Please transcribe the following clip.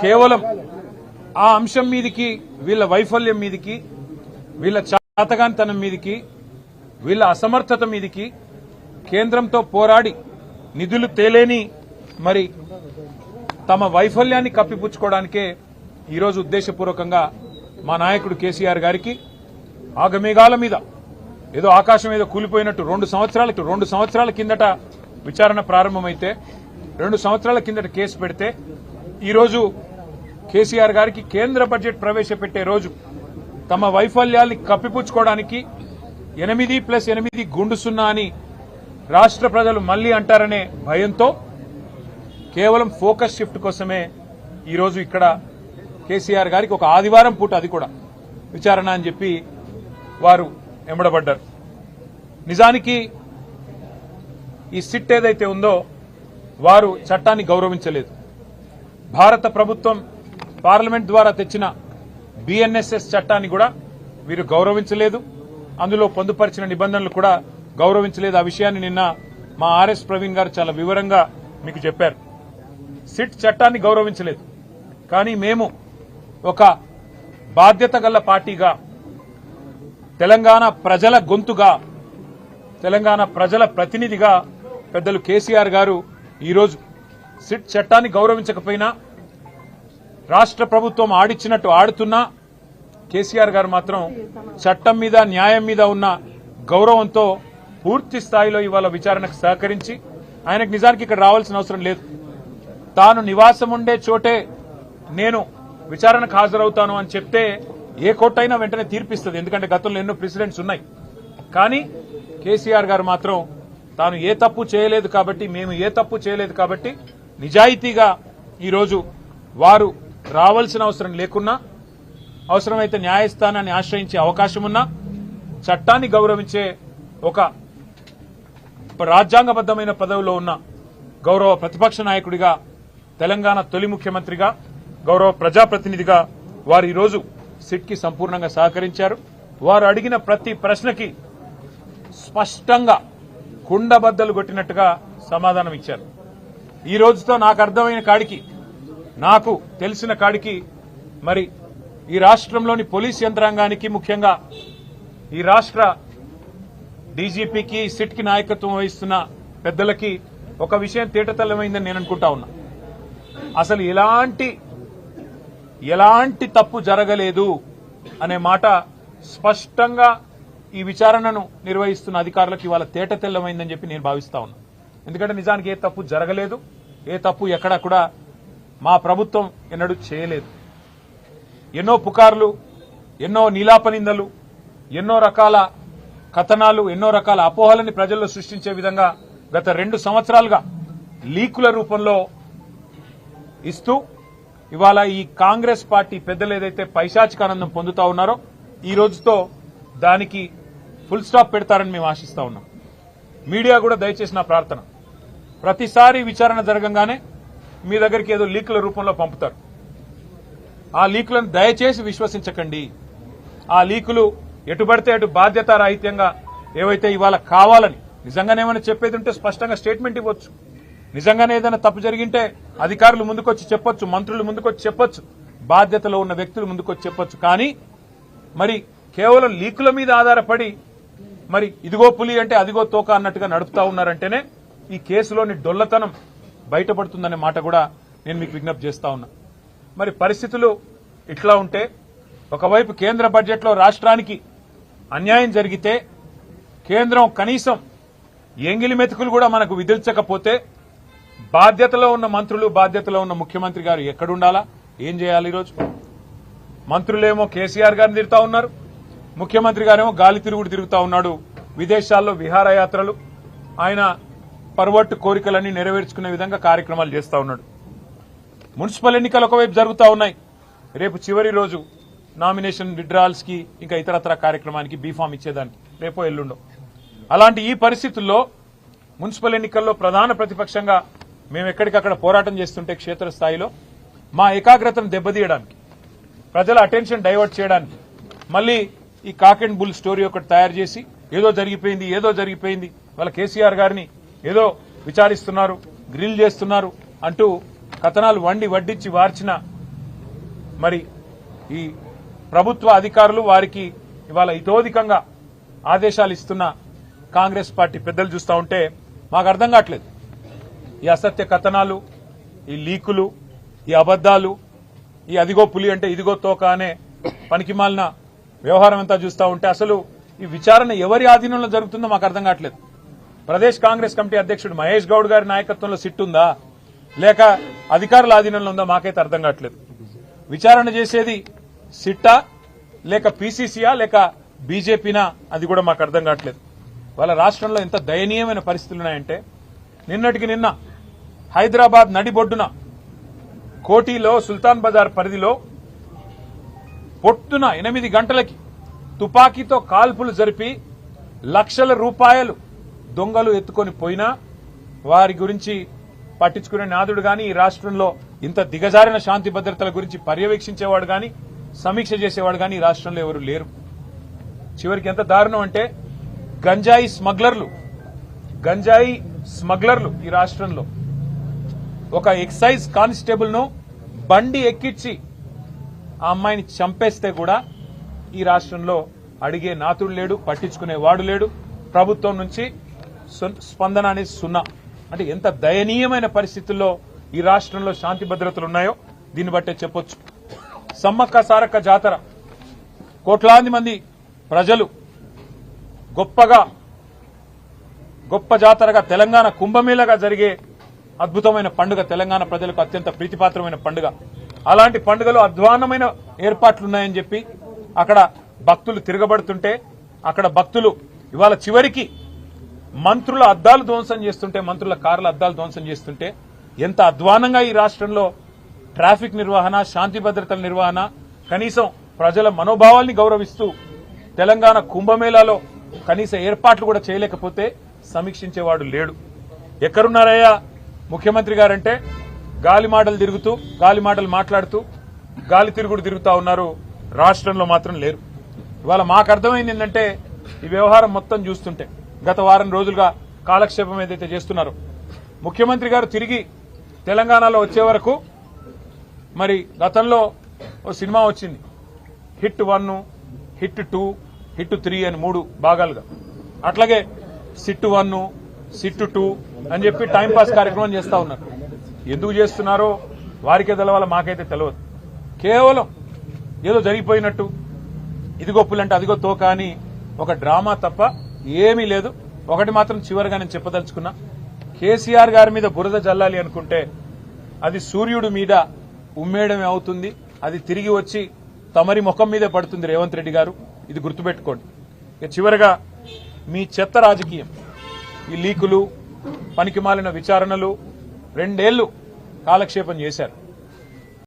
కేవలం ఆ అంశం మీదికి, వీళ్ళ వైఫల్యం మీదికి, వీళ్ళ చాతగానితనం మీదికి, వీళ్ళ అసమర్థత మీదికి కేంద్రంతో పోరాడి నిధులు తేలేని మరి తమ వైఫల్యాన్ని కప్పిపుచ్చుకోవడానికే ఈరోజు ఉద్దేశపూర్వకంగా మా నాయకుడు కేసీఆర్ గారికి ఆగమేఘాల మీద ఏదో ఆకాశం ఏదో కూలిపోయినట్టు 2 సంవత్సరాల కిందట విచారణ ప్రారంభమైతే 2 సంవత్సరాల కిందట కేసు పెడితే ఈరోజు కేసీఆర్ గారికి కేంద్ర బడ్జెట్ ప్రవేశపెట్టే రోజు తమ వైఫల్యాల్ని కప్పిపుచ్చుకోవడానికి 8+8 గుండు సున్నా అని రాష్ట్ర ప్రజలు మళ్లీ అంటారనే భయంతో కేవలం ఫోకస్ షిఫ్ట్ కోసమే ఈరోజు ఇక్కడ కేసీఆర్ గారికి ఒక ఆదివారం పూట అది కూడా విచారణ అని చెప్పి వారు ఎంబడబడ్డారు. నిజానికి ఈ సిట్ ఏదైతే ఉందో వారు చట్టాన్ని గౌరవించలేదు. భారత ప్రభుత్వం పార్లమెంట్ ద్వారా తెచ్చిన బిఎన్ఎస్ఎస్ చట్టాన్ని కూడా వీరు గౌరవించలేదు. అందులో పొందుపరిచిన నిబంధనలు కూడా గౌరవించలేదు. ఆ విషయాన్ని నిన్న మా ఆర్ఎస్ ప్రవీణ్ గారు చాలా వివరంగా మీకు చెప్పారు. సిట్ చట్టాన్ని గౌరవించలేదు. కానీ మేము ఒక బాధ్యత గల పార్టీగా, తెలంగాణ ప్రజల గొంతుగా, తెలంగాణ ప్రజల ప్రతినిధిగా పెద్దలు కేసీఆర్ గారు ఈరోజు సిట్ చట్టాన్ని గౌరవించకపోయినా, రాష్ట్ర ప్రభుత్వం ఆడిచ్చినట్టు ఆడుతున్నా కేసీఆర్ గారు మాత్రం చట్టం మీద, న్యాయం మీద ఉన్న గౌరవంతో పూర్తి స్థాయిలో ఇవాళ విచారణకు సహకరించి, ఆయనకు నిజానికి ఇక్కడ రావాల్సిన అవసరం లేదు. తాను నివాసం ఉండే చోటే నేను విచారణకు హాజరవుతాను అని చెప్తే ఏ కోర్టు అయినా వెంటనే తీర్పిస్తుంది. ఎందుకంటే గతంలో ఎన్నో ప్రెసిడెంట్స్ ఉన్నాయి. కానీ కేసీఆర్ గారు మాత్రం తాను ఏ తప్పు చేయలేదు కాబట్టి, మేము ఏ తప్పు చేయలేదు కాబట్టి నిజాయితీగా ఈరోజు వారు రావాల్సిన అవసరం లేకున్నా, అవసరమైతే న్యాయస్థానాన్ని ఆశ్రయించే అవకాశం ఉన్నా, చట్టాన్ని గౌరవించే ఒక రాజ్యాంగబద్దమైన పదవిలో ఉన్న గౌరవ ప్రతిపక్ష నాయకుడిగా, తెలంగాణ తొలి ముఖ్యమంత్రిగా, గౌరవ ప్రజాప్రతినిధిగా వారు ఈరోజు సిట్ కి సంపూర్ణంగా సహకరించారు. వారు అడిగిన ప్రతి ప్రశ్నకి స్పష్టంగా కుండబద్దలు కొట్టినట్టుగా సమాధానం ఇచ్చారు. ఈ రోజుతో నాకు అర్థమైన కాడికి, నాకు తెలిసిన కాడికి మరి ఈ రాష్ట్రంలోని పోలీస్ యంత్రాంగానికి, ముఖ్యంగా ఈ రాష్ట్ర డీజీపీకి, సిట్ కి నాయకత్వం వహిస్తున్న పెద్దలకి ఒక విషయం తేటతెల్లమైందని నేను అనుకుంటా ఉన్నా. అసలు ఎలాంటి తప్పు జరగలేదు అనే మాట స్పష్టంగా ఈ విచారణను నిర్వహిస్తున్న అధికారులకు ఇవాళ తేటతెల్లమైందని చెప్పి నేను భావిస్తా ఉన్నా. ఎందుకంటే నిజానికి ఏ తప్పు జరగలేదు, ఏ తప్పు ఎక్కడా కూడా మా ప్రభుత్వం ఎన్నడూ చేయలేదు. ఎన్నో పుకార్లు, ఎన్నో నీలాపనిందలు, ఎన్నో రకాల కథనాలు, ఎన్నో రకాల అపోహలని ప్రజల్లో సృష్టించే విధంగా గత 2 సంవత్సరాలుగా లీకుల రూపంలో ఇస్తూ ఇవాళ ఈ కాంగ్రెస్ పార్టీ పెద్దలు ఏదైతే పైశాచికానందం పొందుతా ఉన్నారో ఈ రోజుతో దానికి ఫుల్ స్టాప్ పెడతారని మేము ఆశిస్తా ఉన్నాం. మీడియా కూడా దయచేసి నా ప్రార్థన, ప్రతిసారి విచారణ జరగంగానే మీ దగ్గరికి ఏదో లీకుల రూపంలో పంపుతారు. ఆ లీకులను దయచేసి విశ్వసించకండి. ఆ లీకులు ఎటుబడితే అటు బాధ్యతారాహిత్యంగా ఏవైతే ఇవాళ కావాలని నిజంగానే ఏమైనా చెప్పేది ఉంటే స్పష్టంగా స్టేట్మెంట్ ఇవ్వచ్చు. నిజంగానే ఏదైనా తప్పు జరిగింటే అధికారులు ముందుకొచ్చి చెప్పొచ్చు, మంత్రులు ముందుకొచ్చి చెప్పొచ్చు, బాధ్యతలో ఉన్న వ్యక్తులు ముందుకొచ్చి చెప్పొచ్చు. కానీ మరి కేవలం లీకుల మీద ఆధారపడి మరి ఇదిగో పులి అంటే అదిగో తోక అన్నట్టుగా నడుపుతా ఉన్నారంటేనే ఈ కేసులోని డొల్లతనం బయటపడుతుందనే మాట కూడా నేను మీకు విజ్ఞప్తి చేస్తా ఉన్నా. మరి పరిస్థితులు ఇట్లా ఉంటే, ఒకవైపు కేంద్ర బడ్జెట్లో రాష్ట్రానికి అన్యాయం జరిగితే, కేంద్రం కనీసం ఎంగిలి మెతుకులు కూడా మనకు విధించకపోతే, బాధ్యతలో ఉన్న మంత్రులు, బాధ్యతలో ఉన్న ముఖ్యమంత్రి గారు ఎక్కడుండాలా, ఏం చేయాలి? ఈరోజు మంత్రులేమో కేసీఆర్ గారిని తిరుగుతా ఉన్నారు, ముఖ్యమంత్రి గారేమో గాలి తిరుగుడు తిరుగుతా ఉన్నాడు. విదేశాల్లో విహారయాత్రలు, ఆయన పర్వట్టు కోరికలన్నీ నెరవేర్చుకునే విధంగా కార్యక్రమాలు చేస్తా ఉన్నాడు. మున్సిపల్ ఎన్నికలు ఒకవైపు జరుగుతూ ఉన్నాయి. రేపు చివరి రోజు నామినేషన్ విత్డ్రాల్స్ కి, ఇంకా ఇతరత్ర కార్యక్రమానికి బీఫామ్ ఇచ్చేదానికి రేపో ఎల్లుండో. అలాంటి ఈ పరిస్థితుల్లో మున్సిపల్ ఎన్నికల్లో ప్రధాన ప్రతిపక్షంగా మేము ఎక్కడికక్కడ పోరాటం చేస్తుంటే, క్షేత్రస్థాయిలో మా ఏకాగ్రతను దెబ్బతీయడానికి, ప్రజల అటెన్షన్ డైవర్ట్ చేయడానికి మళ్లీ ఈ కాక్ అండ్ బుల్ స్టోరీ ఒకటి తయారు చేసి ఏదో జరిగిపోయింది, వాళ్ళ కేసీఆర్ గారిని ఏదో విచారిస్తున్నారు, గ్రిల్ చేస్తున్నారు అంటూ కథనాలు వడ్డించి వార్చిన మరి ఈ ప్రభుత్వ అధికారులు వారికి ఇవాళ ఇతోధికంగా ఆదేశాలు ఇస్తున్న కాంగ్రెస్ పార్టీ పెద్దలు చూస్తూ ఉంటే మాకు అర్థం కావట్లేదు. ఈ అసత్య కథనాలు, ఈ లీకులు, ఈ అబద్దాలు, ఈ అదిగో పులి అంటే ఇదిగో తోక అనే పనికిమాలిన వ్యవహారం అంతా చూస్తూ ఉంటే అసలు ఈ విచారణ ఎవరి ఆధీనంలో జరుగుతుందో మాకు అర్థం కావట్లేదు. ప్రదేశ్ కాంగ్రెస్ కమిటీ అధ్యక్షుడు మహేష్ గౌడ్ గారి నాయకత్వంలో సిట్ ఉందా లేక అధికారుల ఆధీనంలో ఉందా మాకైతే అర్థం కావట్లేదు. విచారణ చేసేది సిట్టా లేక పీసీసీయా లేక బీజేపీనా అది కూడా మాకు అర్థం కావట్లేదు. వాళ్ళ రాష్ట్రంలో ఎంత దయనీయమైన పరిస్థితులు ఉన్నాయంటే నిన్నటికి నిన్న హైదరాబాద్ నడిబొడ్డున కోటిలో సుల్తాన్ బజార్ పరిధిలో పొద్దున 8 గంటలకి తుపాకీతో కాల్పులు జరిపి లక్షల రూపాయలు దొంగలు ఎత్తుకొని పోయినా వారి గురించి పట్టించుకునే నాదుడు గాని ఈ రాష్ట్రంలో ఇంత దిగజారిన శాంతి భద్రతల గురించి పర్యవేక్షించేవాడు గాని సమీక్ష చేసేవాడు గాని ఈ రాష్ట్రంలో ఎవరు లేరు. చివరికి ఎంత దారుణం అంటే గంజాయి స్మగ్లర్లు ఈ రాష్ట్రంలో ఒక ఎక్సైజ్ కానిస్టేబుల్ ను బండి ఎక్కించి ఆ అమ్మాయిని చంపేస్తే కూడా ఈ రాష్ట్రంలో అడిగే నాతుడు లేడు, పట్టించుకునేవాడు లేడు. ప్రభుత్వం నుంచి స్పందన అనేది సున్నా. అంటే ఎంత దయనీయమైన పరిస్థితుల్లో ఈ రాష్ట్రంలో శాంతి భద్రతలు ఉన్నాయో దీన్ని బట్టే చెప్పొచ్చు. సమ్మక్క సారక్క జాతర కోట్లాది మంది ప్రజలు గొప్ప జాతరగా తెలంగాణ కుంభమేళగా జరిగే అద్భుతమైన పండుగ, తెలంగాణ ప్రజలకు అత్యంత ప్రీతిపాత్రమైన పండుగ. అలాంటి పండుగలో అధ్వాన్నమైన ఏర్పాట్లున్నాయని చెప్పి అక్కడ భక్తులు తిరగబడుతుంటే అక్కడ భక్తులు ఇవాళ చివరికి మంత్రుల అద్దాలు ధ్వంసం చేస్తుంటే, మంత్రుల కార్ల అద్దాలు ధ్వంసం చేస్తుంటే ఎంత అధ్వానంగా ఈ రాష్ట్రంలో ట్రాఫిక్ నిర్వహణ, శాంతి భద్రతల నిర్వహణ, కనీసం ప్రజల మనోభావాల్ని గౌరవిస్తూ తెలంగాణ కుంభమేళాలో కనీస ఏర్పాట్లు కూడా చేయలేకపోతే సమీక్షించేవాడు లేడు. ఎక్కడున్నారయ్యా ముఖ్యమంత్రి గారంటే గాలి మాటలు మాట్లాడుతూ గాలి తిరుగుడు తిరుగుతా ఉన్నారు. రాష్ట్రంలో మాత్రం లేరు. ఇవాళ మాకు అర్థమైంది ఏంటంటే ఈ వ్యవహారం మొత్తం చూస్తుంటే గత వారం రోజులుగా కాలక్షేపం ఏదైతే చేస్తున్నారో ముఖ్యమంత్రి గారు తిరిగి తెలంగాణలో వచ్చే వరకు మరి గతంలో ఓ సినిమా వచ్చింది, హిట్ 1, హిట్ 2, హిట్ 3 అని 3 భాగాలుగా. అట్లాగే సిట్ 1, సిట్ 2 అని చెప్పి టైంపాస్ కార్యక్రమం చేస్తా ఉన్నారు. ఎందుకు చేస్తున్నారో వారికే తెలవాల, మాకైతే తెలియదు. కేవలం ఏదో జరిగిపోయినట్టు ఇదిగో పులంటే అదిగో తోక అని ఒక డ్రామా తప్ప ఏమీ లేదు. ఒకటి మాత్రం చివరిగా నేను చెప్పదలుచుకున్నా, కేసీఆర్ గారి మీద బురద జల్లాలి అనుకుంటే అది సూర్యుడి మీద ఉమ్మేయడమే అవుతుంది. అది తిరిగి వచ్చి తమరి ముఖం మీదే పడుతుంది రేవంత్ రెడ్డి గారు, ఇది గుర్తుపెట్టుకోండి. ఇక చివరిగా మీ చెత్త రాజకీయం, ఈ లీకులు, పనికిమాలిన విచారణలు 2 ఏళ్లు కాలక్షేపం చేశారు.